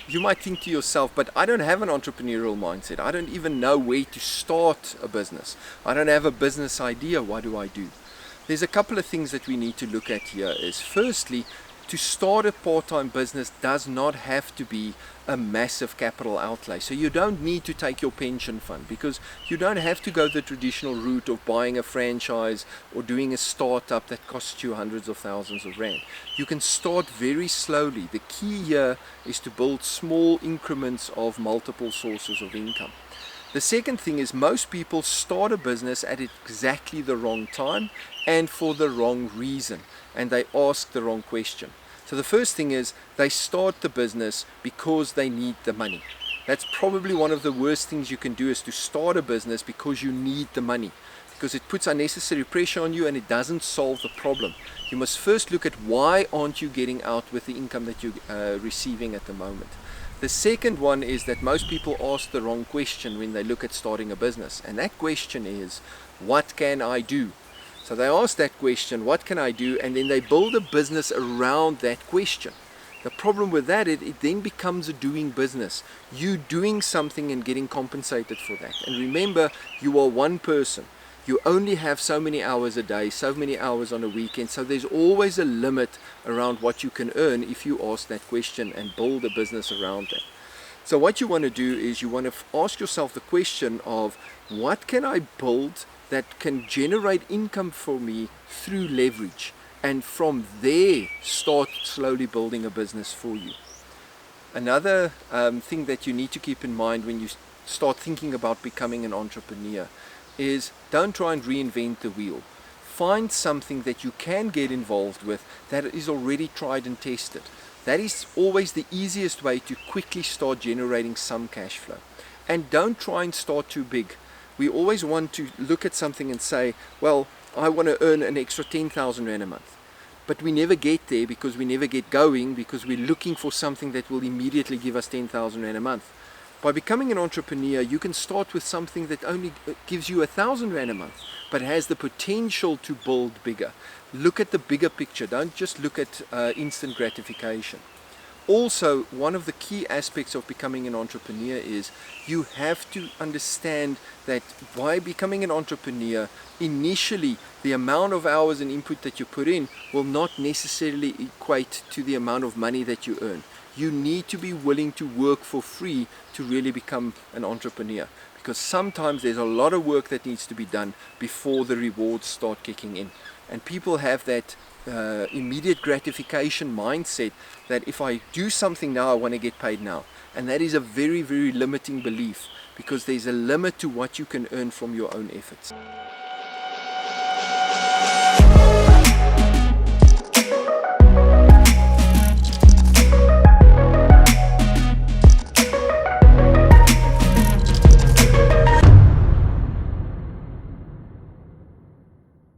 you might think to yourself, but I don't have an entrepreneurial mindset. I don't even know where to start a business. I don't have a business idea. What do I do? There's a couple of things that we need to look at here. Is firstly, to start a part-time business does not have to be a massive capital outlay. So you don't need to take your pension fund, because you don't have to go the traditional route of buying a franchise or doing a startup that costs you hundreds of thousands of rand. You can start very slowly. The key here is to build small increments of multiple sources of income. The second thing is, most people start a business at exactly the wrong time and for the wrong reason, and they ask the wrong question. So the first thing is, they start the business because they need the money. That's probably one of the worst things you can do, is to start a business because you need the money, because it puts unnecessary pressure on you and it doesn't solve the problem. You must first look at why aren't you getting out with the income that you're receiving at the moment. The second one is that most people ask the wrong question when they look at starting a business, and that question is, what can I do? So they ask that question, what can I do? And then they build a business around that question. The problem with that is it then becomes a doing business. You doing something and getting compensated for that. And remember, you are one person. You only have so many hours a day, so many hours on a weekend, so there's always a limit around what you can earn if you ask that question and build a business around that. So what you want to do is you want to ask yourself the question of, what can I build that can generate income for me through leverage? And from there, start slowly building a business for you. Another thing that you need to keep in mind when you start thinking about becoming an entrepreneur is, don't try and reinvent the wheel. Find something that you can get involved with that is already tried and tested. That is always the easiest way to quickly start generating some cash flow. And don't try and start too big. We always want to look at something and say, well, I want to earn an extra 10,000 Rand a month. But we never get there because we never get going, because we're looking for something that will immediately give us 10,000 Rand a month. By becoming an entrepreneur, you can start with something that only gives you 1,000 Rand a month, but has the potential to build bigger. Look at the bigger picture. Don't just look at instant gratification. Also, one of the key aspects of becoming an entrepreneur is you have to understand that by becoming an entrepreneur, initially the amount of hours and input that you put in will not necessarily equate to the amount of money that you earn. You need to be willing to work for free to really become an entrepreneur, because sometimes there's a lot of work that needs to be done before the rewards start kicking in. And people have that immediate gratification mindset that if I do something now, I want to get paid now. And that is a very, very limiting belief, because there's a limit to what you can earn from your own efforts.